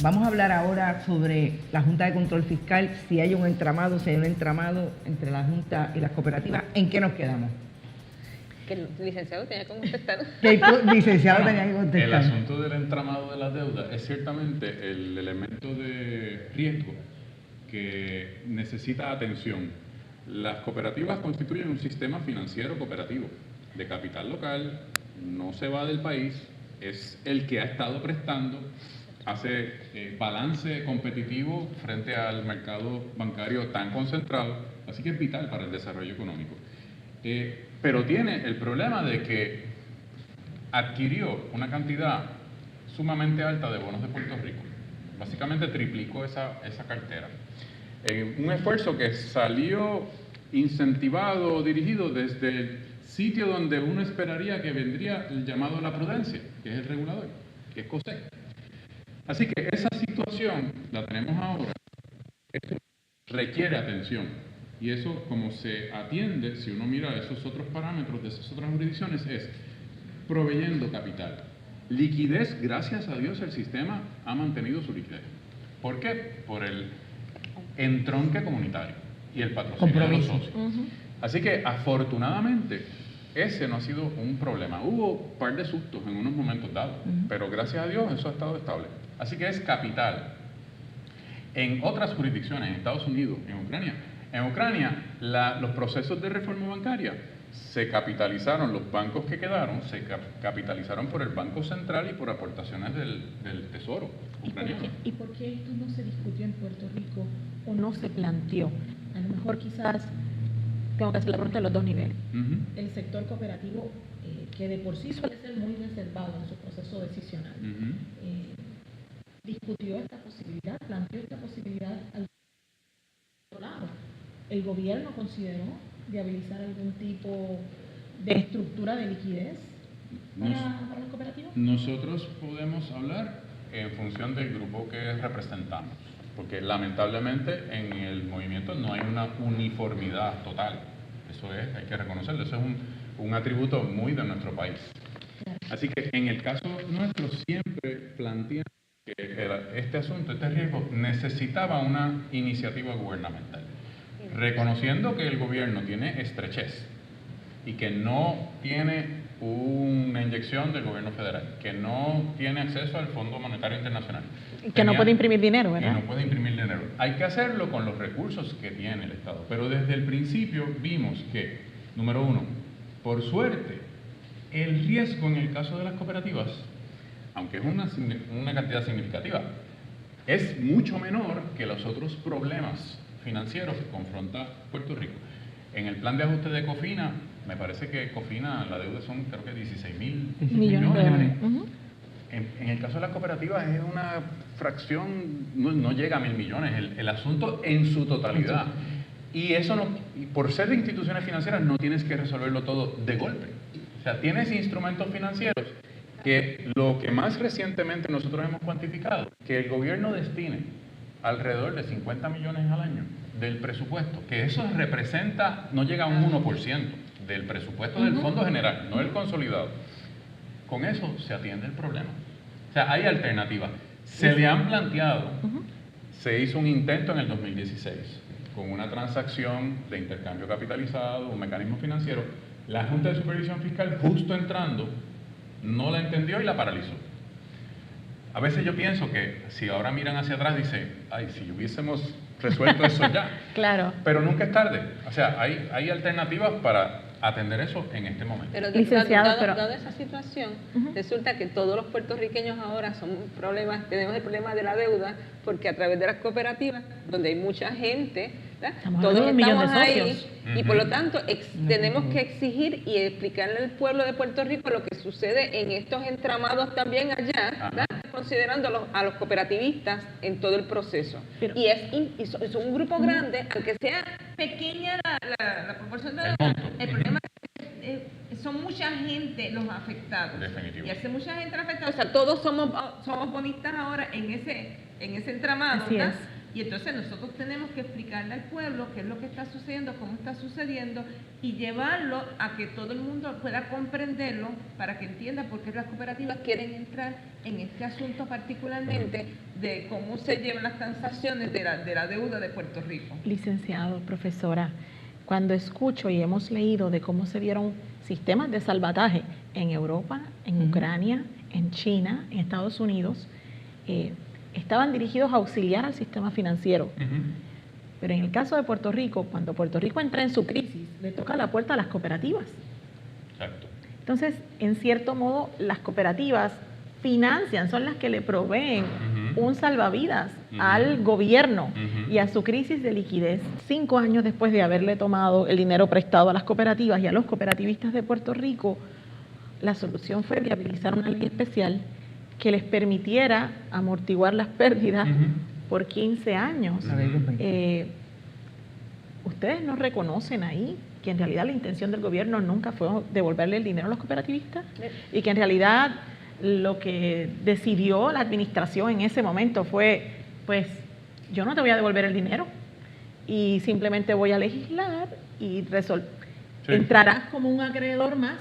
Vamos a hablar ahora sobre la Junta de Control Fiscal, si hay un entramado entre la Junta y las cooperativas. ¿En qué nos quedamos? Que el licenciado tenía que contestar. Que el licenciado tenía que contestar. El asunto del entramado de la deuda es ciertamente el elemento de riesgo que necesita atención. Las cooperativas constituyen un sistema financiero cooperativo de capital local, no se va del país, es el que ha estado prestando, hace balance competitivo frente al mercado bancario tan concentrado, así que es vital para el desarrollo económico. Pero tiene el problema de que adquirió una cantidad sumamente alta de bonos de Puerto Rico. Básicamente triplicó esa cartera. Un esfuerzo que salió incentivado o dirigido desde el sitio donde uno esperaría que vendría el llamado a la prudencia, que es el regulador, que es COSEC. Así que esa situación la tenemos ahora. Esto requiere atención. Y eso, como se atiende, si uno mira esos otros parámetros de esas otras jurisdicciones, es proveyendo capital. Liquidez, gracias a Dios, el sistema ha mantenido su liquidez. ¿Por qué? Por el entronque comunitario y el patrocinio de los socios. Así que, afortunadamente, ese no ha sido un problema. Hubo un par de sustos en unos momentos dados, pero gracias a Dios eso ha estado estable. Así que es capital. En otras jurisdicciones, en Estados Unidos, en Ucrania, los procesos de reforma bancaria se capitalizaron, los bancos que quedaron se capitalizaron por el Banco Central y por aportaciones del Tesoro ucraniano. ¿Y por qué esto no se discutió en Puerto Rico o no se planteó? A lo mejor quizás tengo que hacer la pregunta de los dos niveles. El sector cooperativo, que de por sí suele ser muy reservado en su proceso decisional, discutió esta posibilidad, planteó esta posibilidad al otro lado. ¿El gobierno consideró viabilizar algún tipo de estructura de liquidez para las cooperativas? Nosotros podemos hablar en función del grupo que representamos, porque lamentablemente en el movimiento no hay una uniformidad total. Eso es, hay que reconocerlo, eso es un atributo muy de nuestro país. Así que en el caso nuestro siempre planteamos que este asunto, este riesgo, necesitaba una iniciativa gubernamental, reconociendo que el gobierno tiene estrechez y que no tiene una inyección del gobierno federal, que no tiene acceso al Fondo Monetario Internacional. Que no puede imprimir dinero, ¿verdad? Que no puede imprimir dinero. Hay que hacerlo con los recursos que tiene el Estado. Pero desde el principio vimos que, número uno, por suerte, el riesgo en el caso de las cooperativas, aunque es una cantidad significativa, es mucho menor que los otros problemas financieros que confronta Puerto Rico. En el plan de ajuste de COFINA, me parece que COFINA, la deuda son creo que 16.000 millones de dólares. En el caso de las cooperativas es una fracción, no llega a 1.000 millones, el asunto en su totalidad. Y eso no, por ser de instituciones financieras no tienes que resolverlo todo de golpe. O sea, tienes instrumentos financieros que lo que más recientemente nosotros hemos cuantificado, que el gobierno destine alrededor de 50 millones al año del presupuesto, que eso representa, no llega a un 1% del presupuesto del Fondo General, no el consolidado. Con eso se atiende el problema. O sea, hay alternativas. Se le han planteado, se hizo un intento en el 2016 con una transacción de intercambio capitalizado, un mecanismo financiero. La Junta de Supervisión Fiscal, justo entrando, no la entendió y la paralizó. A veces yo pienso que si ahora miran hacia atrás, dicen, ay, si hubiésemos resuelto eso ya. Claro. Pero nunca es tarde. O sea, hay alternativas para atender eso en este momento. Pero Licenciado, dada esa situación, resulta que todos los puertorriqueños ahora tenemos el problema de la deuda, porque a través de las cooperativas, donde hay mucha gente, todos estamos ahí, y por lo tanto tenemos que exigir y explicarle al pueblo de Puerto Rico lo que sucede en estos entramados también allá, considerando a los cooperativistas en todo el proceso. Pero, y es un grupo grande, aunque sea pequeña la proporción de el problema es son mucha gente los afectados. Definitivo. Y hace mucha gente afectada, o sea, todos somos bonistas ahora en ese entramado, Así ¿verdad? es. Y entonces nosotros tenemos que explicarle al pueblo qué es lo que está sucediendo, cómo está sucediendo, y llevarlo a que todo el mundo pueda comprenderlo para que entienda por qué las cooperativas quieren entrar en este asunto particularmente, de cómo se llevan las transacciones de la deuda de Puerto Rico. Licenciado, profesora, cuando escucho y hemos leído de cómo se dieron sistemas de salvataje en Europa, en Ucrania, en China, en Estados Unidos, estaban dirigidos a auxiliar al sistema financiero. Pero en el caso de Puerto Rico, cuando Puerto Rico entra en su crisis, le toca la puerta a las cooperativas. Exacto. Entonces, en cierto modo, las cooperativas financian, son las que le proveen un salvavidas al gobierno y a su crisis de liquidez. 5 años después de haberle tomado el dinero prestado a las cooperativas y a los cooperativistas de Puerto Rico, la solución fue viabilizar una ley especial que les permitiera amortiguar las pérdidas por 15 años. ¿Ustedes no reconocen ahí que en realidad la intención del gobierno nunca fue devolverle el dinero a los cooperativistas? Y que en realidad lo que decidió la administración en ese momento fue, pues, yo no te voy a devolver el dinero y simplemente voy a legislar y entrarás como un acreedor más,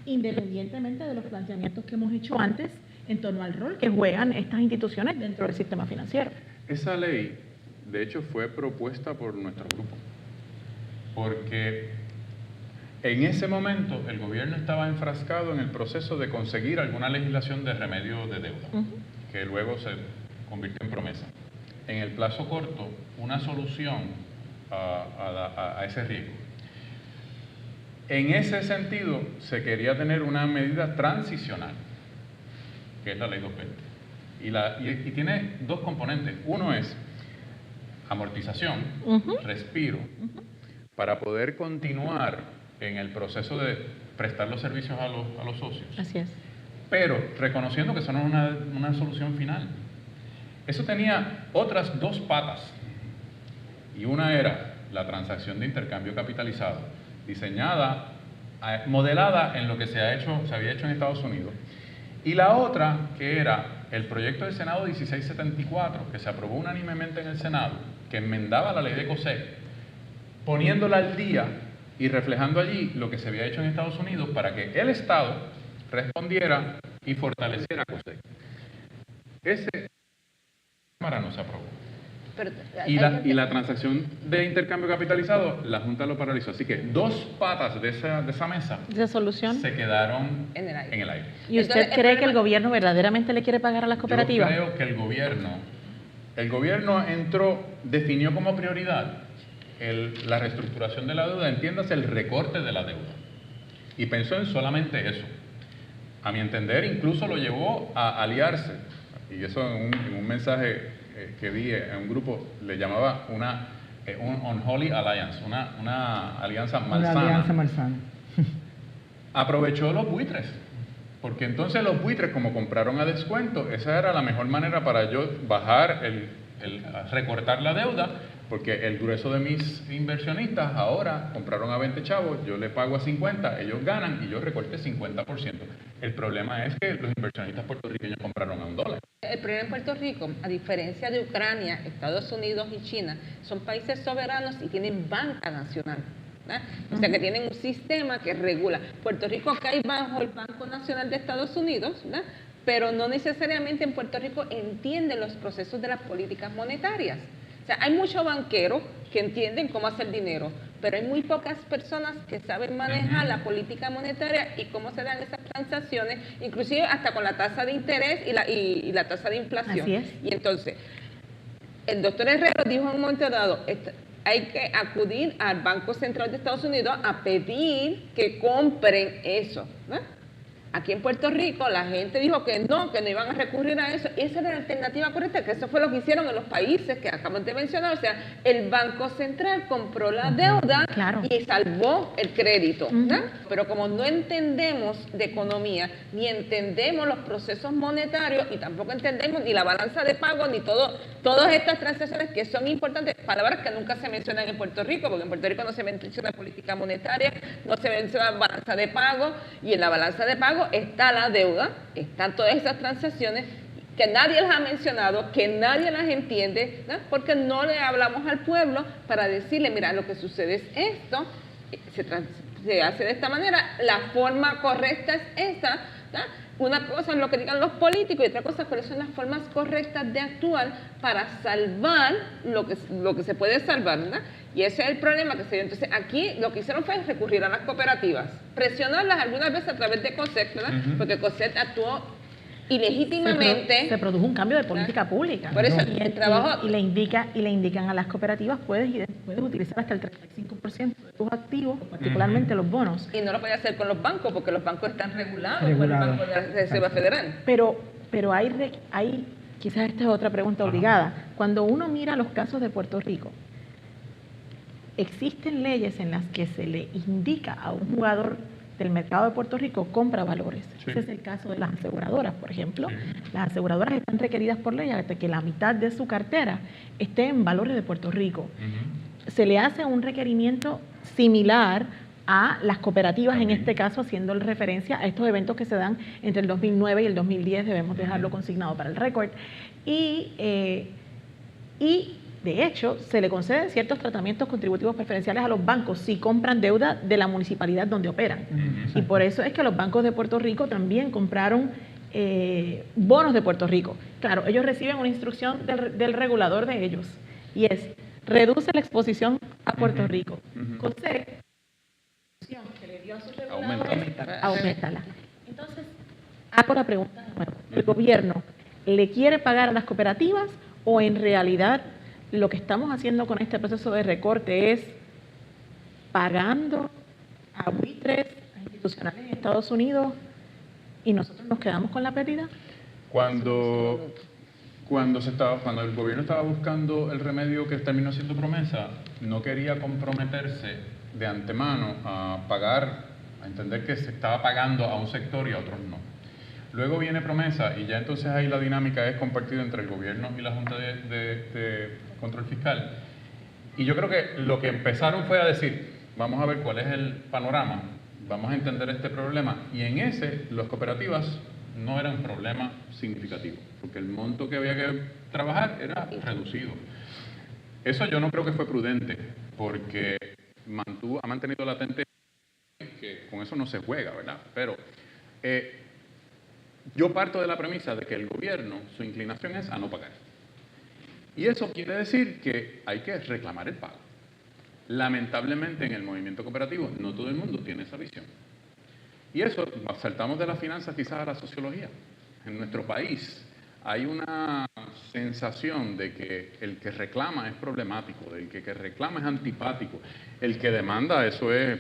independientemente de los planteamientos que hemos hecho antes en torno al rol que juegan estas instituciones dentro del sistema financiero. Esa ley, de hecho, fue propuesta por nuestro grupo, porque en ese momento el gobierno estaba enfrascado en el proceso de conseguir alguna legislación de remedio de deuda, que luego se convirtió en promesa. En el plazo corto, una solución a ese riesgo. En ese sentido, se quería tener una medida transicional, que es la Ley 220. Y tiene dos componentes. Uno es amortización, respiro, para poder continuar en el proceso de prestar los servicios a los socios. Así es. Pero reconociendo que eso no es una solución final. Eso tenía otras dos patas. Y una era la transacción de intercambio capitalizado, diseñada, modelada en lo que se había hecho en Estados Unidos. Y la otra, que era el proyecto del Senado 1674, que se aprobó unánimemente en el Senado, que enmendaba la ley de COSEC, poniéndola al día y reflejando allí lo que se había hecho en Estados Unidos para que el Estado respondiera y fortaleciera COSEC. Ese Cámara no se aprobó. Pero, y la transacción de intercambio capitalizado, la Junta lo paralizó. Así que dos patas de esa mesa ¿de solución? Se quedaron en el aire. ¿Y usted cree que el gobierno verdaderamente le quiere pagar a las cooperativas? Yo creo que el gobierno definió como prioridad la reestructuración de la deuda, entiéndase el recorte de la deuda. Y pensó en solamente eso. A mi entender, incluso lo llevó a aliarse. Y eso en un mensaje que vi en un grupo le llamaba un unholy alliance, una alianza malsana. Una alianza malsana. Aprovechó los buitres, porque entonces los buitres, como compraron a descuento, esa era la mejor manera para yo bajar recortar la deuda, porque el grueso de mis inversionistas ahora compraron a 20 chavos, yo le pago a 50, ellos ganan y yo recorté 50%. El problema es que los inversionistas puertorriqueños compraron a $1. El problema en Puerto Rico, a diferencia de Ucrania, Estados Unidos y China, son países soberanos y tienen banca nacional. O sea que tienen un sistema que regula. Puerto Rico cae bajo el Banco Nacional de Estados Unidos, ¿verdad? Pero no necesariamente en Puerto Rico entienden los procesos de las políticas monetarias. O sea, hay muchos banqueros que entienden cómo hacer dinero, pero hay muy pocas personas que saben manejar la política monetaria y cómo se dan esas transacciones, inclusive hasta con la tasa de interés y la tasa de inflación. Así es. Y entonces, el doctor Herrero dijo en un momento dado, hay que acudir al Banco Central de Estados Unidos a pedir que compren eso, ¿no? Aquí en Puerto Rico la gente dijo que no iban a recurrir a eso. Esa era la alternativa correcta, que eso fue lo que hicieron en los países que acabamos de mencionar. O sea, el Banco Central compró la deuda y salvó el crédito. Pero como no entendemos de economía, ni entendemos los procesos monetarios, y tampoco entendemos ni la balanza de pago, ni todas estas transacciones que son importantes, palabras que nunca se mencionan en Puerto Rico, porque en Puerto Rico no se menciona política monetaria, no se menciona balanza de pago, y en la balanza de pago está la deuda, están todas esas transacciones que nadie las ha mencionado, que nadie las entiende, ¿no? Porque no le hablamos al pueblo para decirle, mira, lo que sucede es esto, se hace de esta manera, la forma correcta es esta, ¿verdad? Una cosa es lo que digan los políticos y otra cosa es cuáles son las formas correctas de actuar para salvar lo que se puede salvar, ¿verdad? Y ese es el problema que se dio. Entonces, aquí lo que hicieron fue recurrir a las cooperativas, presionarlas algunas veces a través de COSEC, ¿verdad? Porque COSEC actuó ilegítimamente. Se produjo un cambio de política pública. Por eso el trabajo... Y le indican a las cooperativas, puedes utilizar hasta el 35% de tus activos, particularmente los bonos. Y no lo puede hacer con los bancos, porque los bancos están regulados por el Banco de la Reserva Federal. Pero hay, quizás esta es otra pregunta obligada. Cuando uno mira los casos de Puerto Rico, existen leyes en las que se le indica a un jugador del mercado de Puerto Rico compra valores. Sí. Ese es el caso de las aseguradoras, por ejemplo. Sí. Las aseguradoras están requeridas por ley hasta que la mitad de su cartera esté en valores de Puerto Rico. Se le hace un requerimiento similar a las cooperativas, en este caso haciendo referencia a estos eventos que se dan entre el 2009 y el 2010, debemos dejarlo consignado para el récord. Y de hecho, se le conceden ciertos tratamientos contributivos preferenciales a los bancos si compran deuda de la municipalidad donde operan. Y por eso es que los bancos de Puerto Rico también compraron bonos de Puerto Rico. Claro, ellos reciben una instrucción del regulador de ellos y es, reduce la exposición a Puerto Rico. COSEC, que le dio a sus reguladores, auméntala. Entonces, hago la pregunta de nuevo. ¿El gobierno le quiere pagar a las cooperativas o en realidad lo que estamos haciendo con este proceso de recorte es pagando a buitres, a institucionales en Estados Unidos y nosotros nos quedamos con la pérdida? Cuando el gobierno estaba buscando el remedio que terminó siendo promesa, no quería comprometerse de antemano a pagar, a entender que se estaba pagando a un sector y a otros no. Luego viene promesa y ya entonces ahí la dinámica es compartida entre el gobierno y la Junta de Control Fiscal. Y yo creo que lo que empezaron fue a decir, vamos a ver cuál es el panorama, vamos a entender este problema. Y en ese, las cooperativas no eran un problema significativo, porque el monto que había que trabajar era reducido. Eso yo no creo que fue prudente, porque ha mantenido latente que con eso no se juega, ¿verdad? Pero yo parto de la premisa de que el gobierno, su inclinación es a no pagar. Y eso quiere decir que hay que reclamar el pago. Lamentablemente en el movimiento cooperativo no todo el mundo tiene esa visión. Y eso, saltamos de las finanzas quizás a la sociología. En nuestro país hay una sensación de que el que reclama es problemático, el que reclama es antipático, el que demanda eso es...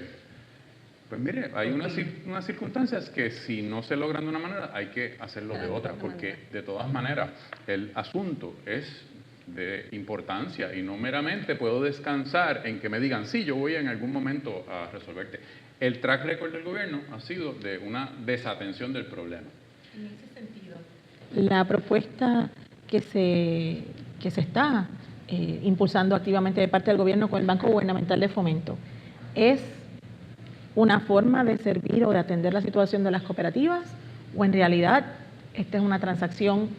Pues mire, hay unas circunstancias que si no se logran de una manera hay que hacerlo de otra, porque de todas maneras el asunto es de importancia y no meramente puedo descansar en que me digan, sí, yo voy en algún momento a resolverte. El track record del gobierno ha sido de una desatención del problema. En ese sentido, la propuesta que se está impulsando activamente de parte del gobierno con el Banco Gubernamental de Fomento es una forma de servir o de atender la situación de las cooperativas, o en realidad esta es una transacción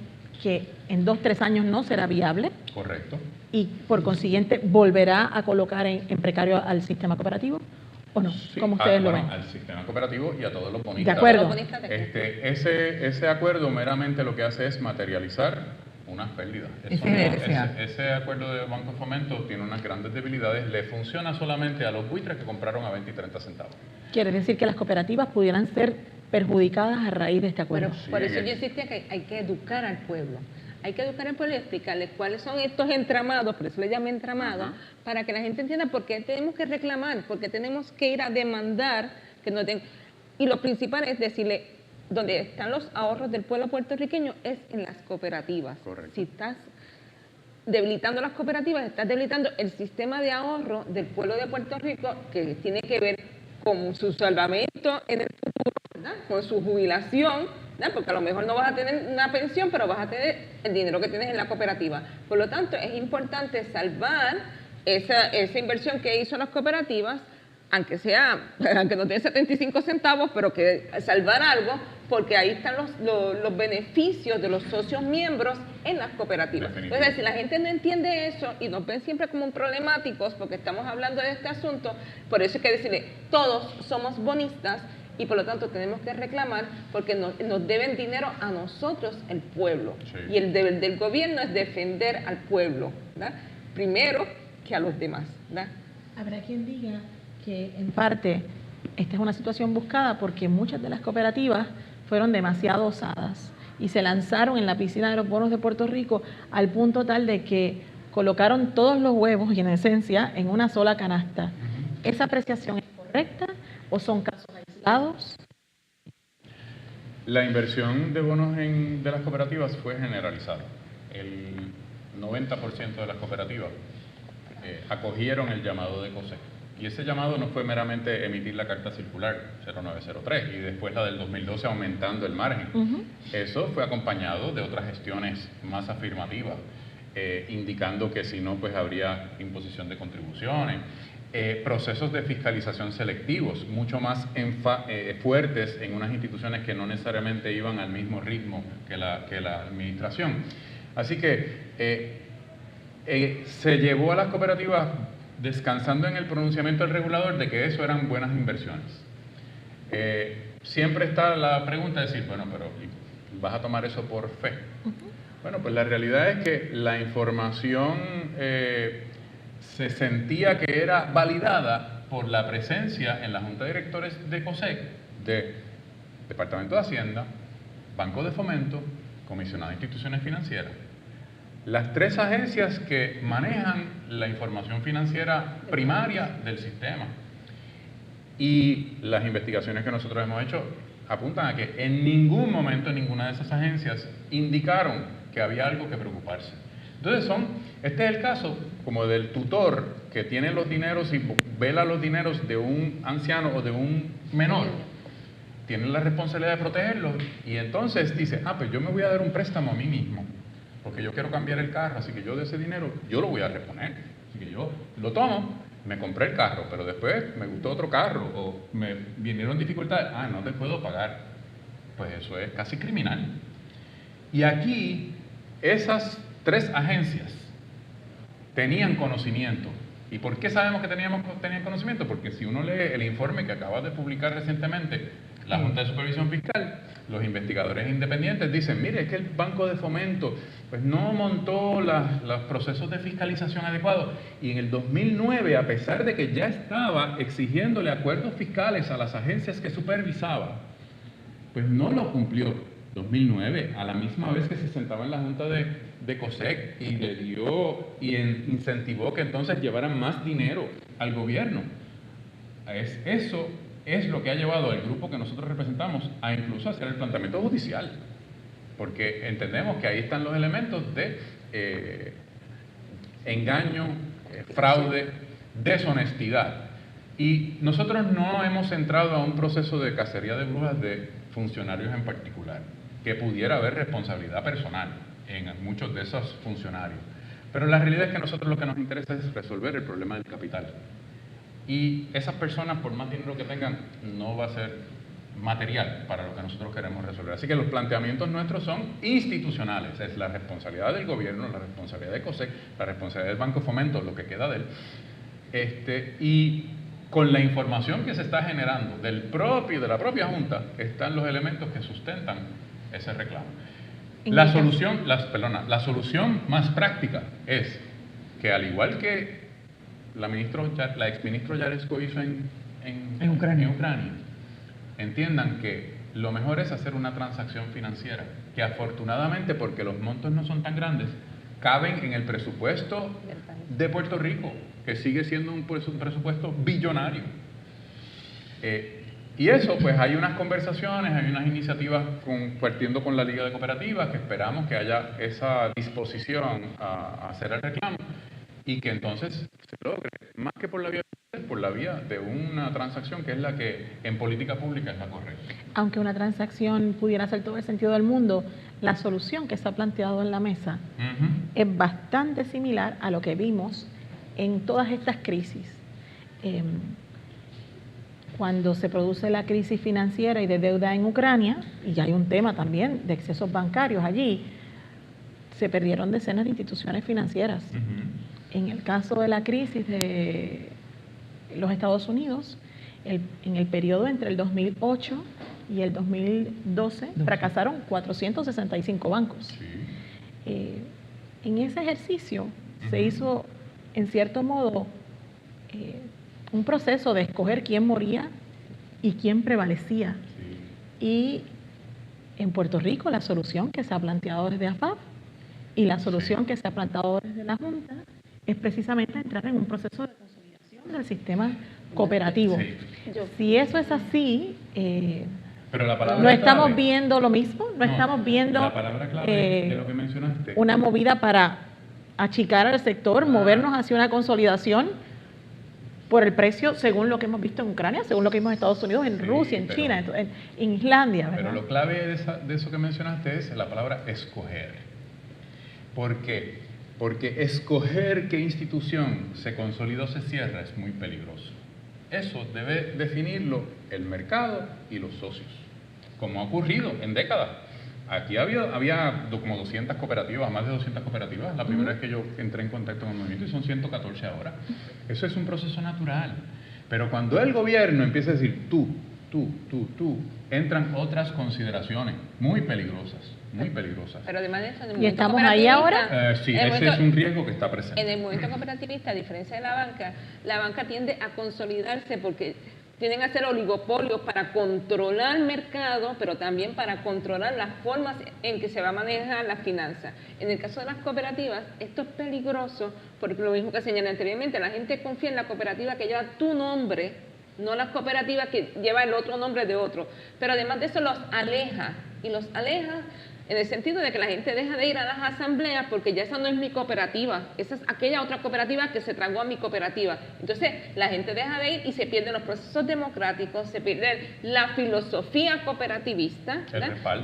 que en 2-3 años no será viable. Correcto. Y por consiguiente volverá a colocar en precario al sistema cooperativo, ¿o no? Sí, ¿Cómo ustedes lo ven? Al sistema cooperativo y a todos los bonistas. De acuerdo. Ese acuerdo meramente lo que hace es materializar unas pérdidas. Ese acuerdo de Banco Fomento tiene unas grandes debilidades, le funciona solamente a los buitres que compraron a 20 y 30 centavos. Quiere decir que las cooperativas pudieran ser perjudicadas a raíz de este acuerdo. Pero por eso yo insistía que hay que educar al pueblo. Hay que educar al pueblo y explicarles cuáles son estos entramados, por eso le llamo entramados, para que la gente entienda por qué tenemos que reclamar, por qué tenemos que ir a demandar. Y lo principal es decirle, donde están los ahorros del pueblo puertorriqueño es en las cooperativas. Correcto. Si estás debilitando las cooperativas, estás debilitando el sistema de ahorro del pueblo de Puerto Rico, que tiene que ver con su salvamento en el futuro, ¿verdad? Con su jubilación, ¿verdad? Porque a lo mejor no vas a tener una pensión, pero vas a tener el dinero que tienes en la cooperativa. Por lo tanto, es importante salvar esa inversión que hizo las cooperativas, aunque no tiene 75 centavos, pero que salvar algo, porque ahí están los beneficios de los socios miembros en las cooperativas. Entonces, si la gente no entiende eso y nos ven siempre como problemáticos, porque estamos hablando de este asunto, por eso hay que decirle, todos somos bonistas y por lo tanto tenemos que reclamar porque nos deben dinero a nosotros, el pueblo. Sí. Y el deber del gobierno es defender al pueblo, ¿verdad? Primero que a los demás, ¿verdad? Habrá quien diga que en parte esta es una situación buscada porque muchas de las cooperativas fueron demasiado osadas y se lanzaron en la piscina de los bonos de Puerto Rico al punto tal de que colocaron todos los huevos, y en esencia, en una sola canasta. ¿Esa apreciación es correcta o son casos aislados? La inversión de bonos de las cooperativas fue generalizada. El 90% de las cooperativas acogieron el llamado de COSEC. Y ese llamado no fue meramente emitir la carta circular 0903 y después la del 2012 aumentando el margen. Eso fue acompañado de otras gestiones más afirmativas, indicando que si no, pues habría imposición de contribuciones, procesos de fiscalización selectivos, mucho más fuertes en unas instituciones que no necesariamente iban al mismo ritmo que la administración. Así que se llevó a las cooperativas descansando en el pronunciamiento del regulador de que eso eran buenas inversiones. Siempre está la pregunta de decir, bueno, pero ¿vas a tomar eso por fe? Bueno, pues la realidad es que la información se sentía que era validada por la presencia en la Junta de Directores de COSEC, de Departamento de Hacienda, Banco de Fomento, Comisionado de Instituciones Financieras. Las tres agencias que manejan la información financiera primaria del sistema. Y las investigaciones que nosotros hemos hecho apuntan a que en ningún momento ninguna de esas agencias indicaron que había algo que preocuparse. Entonces este es el caso como del tutor que tiene los dineros y vela los dineros de un anciano o de un menor. Tiene la responsabilidad de protegerlos y entonces dice, pues yo me voy a dar un préstamo a mí mismo porque yo quiero cambiar el carro, así que yo de ese dinero yo lo voy a reponer. Así que yo lo tomo, me compré el carro, pero después me gustó otro carro o me vinieron dificultades, no te puedo pagar. Pues eso es casi criminal. Y aquí esas tres agencias tenían conocimiento. ¿Y por qué sabemos que tenían conocimiento? Porque si uno lee el informe que acaba de publicar recientemente la Junta de Supervisión Fiscal, los investigadores independientes dicen, mire, es que el Banco de Fomento pues no montó los procesos de fiscalización adecuados y en el 2009, a pesar de que ya estaba exigiéndole acuerdos fiscales a las agencias que supervisaba, pues no lo cumplió. 2009, a la misma vez que se sentaba en la Junta de COSEC y le dio y incentivó que entonces llevaran más dinero al gobierno. Eso es lo que ha llevado al grupo que nosotros representamos a incluso hacer el planteamiento judicial, porque entendemos que ahí están los elementos de engaño, fraude, deshonestidad. Y nosotros no hemos entrado a un proceso de cacería de brujas de funcionarios en particular, que pudiera haber responsabilidad personal en muchos de esos funcionarios. Pero la realidad es que a nosotros lo que nos interesa es resolver el problema del capital. Y esas personas, por más dinero que tengan, no va a ser material para lo que nosotros queremos resolver. Así que los planteamientos nuestros son institucionales. Es la responsabilidad del gobierno, la responsabilidad de COSEC, la responsabilidad del Banco de Fomento, lo que queda de él. Y con la información que se está generando de la propia Junta, están los elementos que sustentan ese reclamo. La solución más práctica es que, al igual que la exministro Yaresko hizo en Ucrania, entiendan que lo mejor es hacer una transacción financiera, que afortunadamente, porque los montos no son tan grandes, caben en el presupuesto de Puerto Rico, que sigue siendo un presupuesto billonario. Y eso, pues hay unas conversaciones, hay unas iniciativas partiendo con la Liga de Cooperativas, que esperamos que haya esa disposición a hacer el reclamo y que entonces se logre, más que por la vía de una transacción que es la que en política pública es la correcta. Aunque una transacción pudiera hacer todo el sentido del mundo, la solución que está planteado en la mesa es bastante similar a lo que vimos en todas estas crisis. Cuando se produce la crisis financiera y de deuda en Ucrania, y ya hay un tema también de excesos bancarios allí, se perdieron decenas de instituciones financieras. En el caso de la crisis de los Estados Unidos, en el periodo entre el 2008 y el 2012 fracasaron 465 bancos. Sí. En ese ejercicio se hizo, en cierto modo, un proceso de escoger quién moría y quién prevalecía. Sí. Y en Puerto Rico la solución que se ha planteado desde AFAP y la solución que se ha planteado desde la Junta es precisamente entrar en un proceso de consolidación del sistema cooperativo. Sí. Si eso es así, Pero la palabra no estamos clave, viendo lo mismo, no estamos viendo la palabra clave de lo que mencionaste. una movida para achicar al sector, movernos hacia una consolidación por el precio, según lo que hemos visto en Ucrania, según lo que vimos en Estados Unidos, en Rusia, en China, en Islandia, ¿verdad? Pero lo clave de eso que mencionaste es la palabra escoger. ¿Por qué? Porque escoger qué institución se consolida o se cierra es muy peligroso. Eso debe definirlo el mercado y los socios, como ha ocurrido en décadas. Aquí había como 200 cooperativas, más de 200 cooperativas, la primera vez que yo entré en contacto con el movimiento, y son 114 ahora. Eso es un proceso natural. Pero cuando el gobierno empieza a decir tú, entran otras consideraciones muy peligrosas, muy peligrosas. Pero además de eso, en el ¿Y movimiento estamos ahí ahora? Sí, ese es un riesgo que está presente. En el movimiento cooperativista, a diferencia de la banca tiende a consolidarse porque tienden a ser oligopolios para controlar el mercado, pero también para controlar las formas en que se va a manejar la finanza. En el caso de las cooperativas, esto es peligroso porque lo mismo que señalé anteriormente, la gente confía en la cooperativa que lleva tu nombre, no la cooperativa que lleva el otro nombre de otro. Pero además de eso los aleja, y los aleja en el sentido de que la gente deja de ir a las asambleas porque ya esa no es mi cooperativa, esa es aquella otra cooperativa que se tragó a mi cooperativa. Entonces la gente deja de ir y se pierden los procesos democráticos, se pierde la filosofía cooperativista,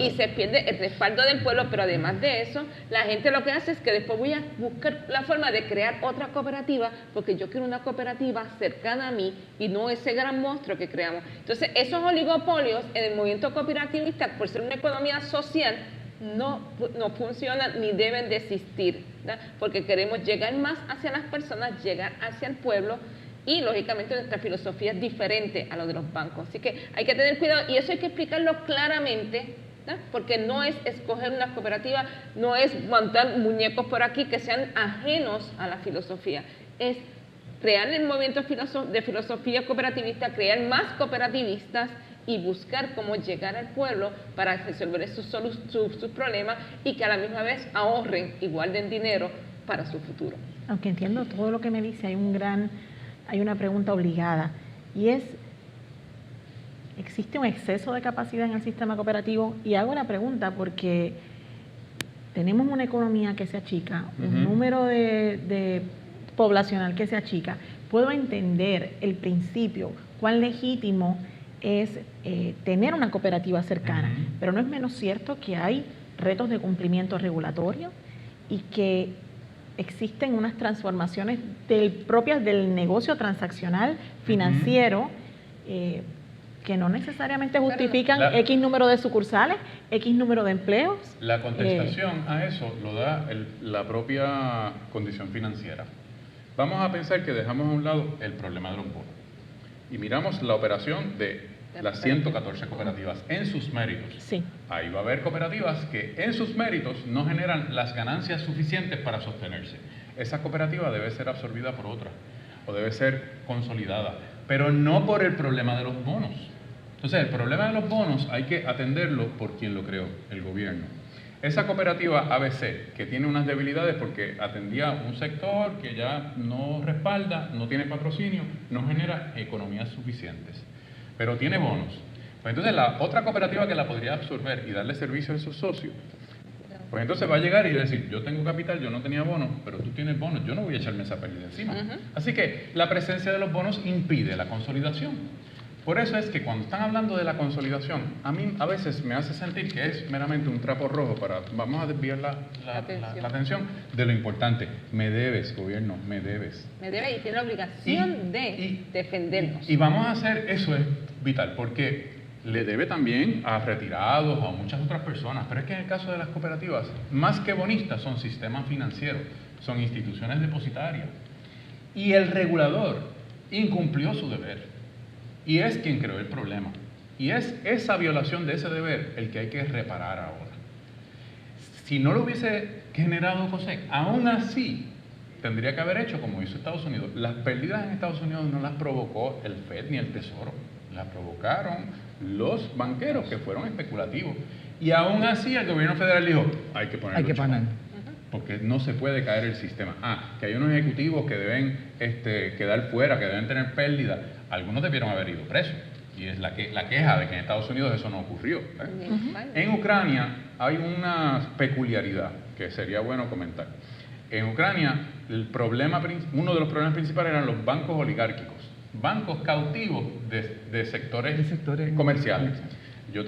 y se pierde el respaldo del pueblo, pero además de eso, la gente lo que hace es que después voy a buscar la forma de crear otra cooperativa porque yo quiero una cooperativa cercana a mí y no ese gran monstruo que creamos. Entonces esos oligopolios en el movimiento cooperativista, por ser una economía social, no funcionan ni deben de existir, ¿verdad? Porque queremos llegar más hacia las personas, llegar hacia el pueblo y lógicamente nuestra filosofía es diferente a lo de los bancos. Así que hay que tener cuidado y eso hay que explicarlo claramente, ¿verdad? Porque no es escoger una cooperativa, no es montar muñecos por aquí que sean ajenos a la filosofía, es crear el movimiento de filosofía cooperativista, crear más cooperativistas y buscar cómo llegar al pueblo para resolver sus problemas y que a la misma vez ahorren y guarden dinero para su futuro. Aunque entiendo todo lo que me dice, hay una pregunta obligada y es, ¿existe un exceso de capacidad en el sistema cooperativo? Y hago la pregunta porque tenemos una economía que se achica, un número de poblacional que se achica. Puedo entender el principio, cuán legítimo es tener una cooperativa cercana, pero no es menos cierto que hay retos de cumplimiento regulatorio y que existen unas transformaciones propias del negocio transaccional financiero que no necesariamente justifican X número de sucursales, X número de empleos. La contestación a eso lo da la propia condición financiera. Vamos a pensar que dejamos a un lado el problema de los bonos y miramos la operación de las 114 cooperativas en sus méritos. Sí. Ahí va a haber cooperativas que en sus méritos no generan las ganancias suficientes para sostenerse. Esa cooperativa debe ser absorbida por otra o debe ser consolidada, pero no por el problema de los bonos. Entonces, el problema de los bonos hay que atenderlo por quien lo creó, el gobierno. Esa cooperativa ABC, que tiene unas debilidades porque atendía un sector que ya no respalda, no tiene patrocinio, no genera economías suficientes, pero tiene bonos. Pues entonces la otra cooperativa que la podría absorber y darle servicio a esos socios, pues entonces va a llegar y decir, yo tengo capital, yo no tenía bonos, pero tú tienes bonos, yo no voy a echarme esa pérdida encima. Así que la presencia de los bonos impide la consolidación. Por eso es que cuando están hablando de la consolidación, a mí a veces me hace sentir que es meramente un trapo rojo para, vamos a desviar la atención de lo importante. Me debes, gobierno, me debes. Me debe y tiene la obligación de defendernos. Y vamos a hacer, eso es vital, porque le debe también a retirados, a muchas otras personas, pero es que en el caso de las cooperativas, más que bonistas, son sistemas financieros, son instituciones depositarias. Y el regulador incumplió su deber. y es quien creó el problema. Y es esa violación de ese deber el que hay que reparar ahora. Si no lo hubiese generado COSEC, aún así tendría que haber hecho como hizo Estados Unidos. Las pérdidas en Estados Unidos no las provocó el FED ni el Tesoro, las provocaron los banqueros que fueron especulativos. Y aún así el gobierno federal dijo, hay que ponerlo porque no se puede caer el sistema. Que hay unos ejecutivos que deben quedar fuera, que deben tener pérdida. Algunos debieron haber ido presos. Y es la queja de que en Estados Unidos eso no ocurrió. En Ucrania hay una peculiaridad que sería bueno comentar. En Ucrania, uno de los problemas principales eran los bancos oligárquicos, bancos cautivos de sectores comerciales. Yo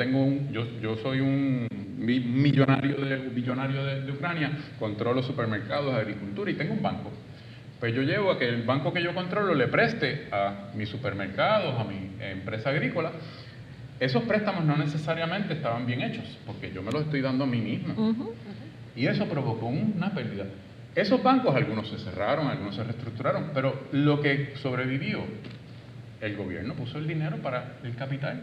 soy un millonario de Ucrania, controlo supermercados, agricultura y tengo un banco. Pues yo llevo a que el banco que yo controlo le preste a mis supermercados, a mi empresa agrícola. Esos préstamos no necesariamente estaban bien hechos, porque yo me los estoy dando a mí mismo. Y eso provocó una pérdida. Esos bancos, algunos se cerraron, algunos se reestructuraron, pero lo que sobrevivió, el gobierno puso el dinero para el capital.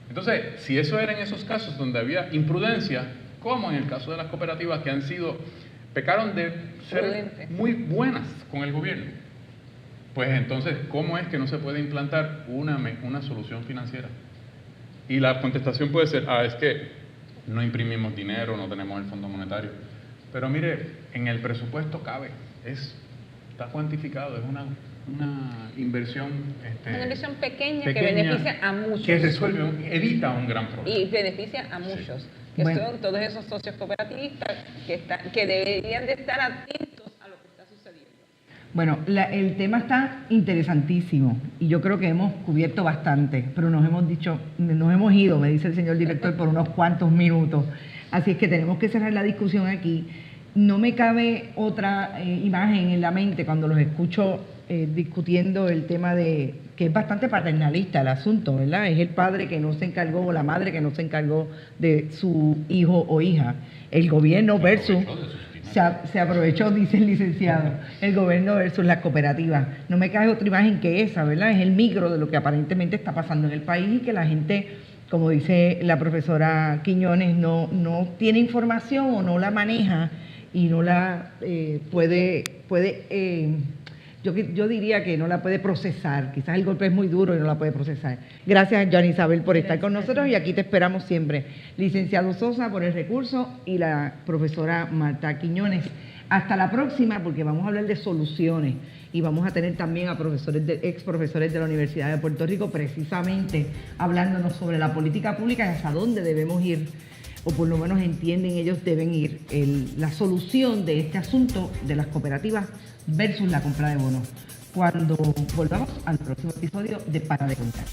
Entonces, si eso era en esos casos donde había imprudencia, como en el caso de las cooperativas que pecaron de ser muy buenas con el gobierno, pues entonces, ¿cómo es que no se puede implantar una solución financiera? Y la contestación puede ser, es que no imprimimos dinero, no tenemos el Fondo Monetario. Pero mire, en el presupuesto cabe, está cuantificado, es una inversión... una inversión pequeña que beneficia a muchos. Que evita un gran problema. Y beneficia a muchos, que son todos esos socios cooperativistas que deberían de estar atentos a lo que está sucediendo. Bueno, el tema está interesantísimo y yo creo que hemos cubierto bastante, pero nos hemos ido, me dice el señor director, por unos cuantos minutos. Así es que tenemos que cerrar la discusión aquí. No me cabe otra imagen en la mente cuando los escucho discutiendo el tema de que es bastante paternalista el asunto, ¿verdad? Es el padre que no se encargó o la madre que no se encargó de su hijo o hija. El gobierno versus... Se aprovechó, dice el licenciado, el gobierno versus las cooperativas. No me cabe otra imagen que esa, ¿verdad? Es el micro de lo que aparentemente está pasando en el país y que la gente, como dice la profesora Quiñones, no tiene información o no la maneja y no la yo diría que no la puede procesar. Quizás el golpe es muy duro y no la puede procesar. Gracias, Joana Isabel, por estar con nosotros y aquí te esperamos siempre. Licenciado Sosa por el recurso y la profesora Marta Quiñones. Hasta la próxima, porque vamos a hablar de soluciones y vamos a tener también a ex profesores de la Universidad de Puerto Rico precisamente hablándonos sobre la política pública y hasta dónde debemos ir, o por lo menos entienden ellos deben ir, la solución de este asunto de las cooperativas versus la compra de bonos, cuando volvamos al próximo episodio de Para de Contar.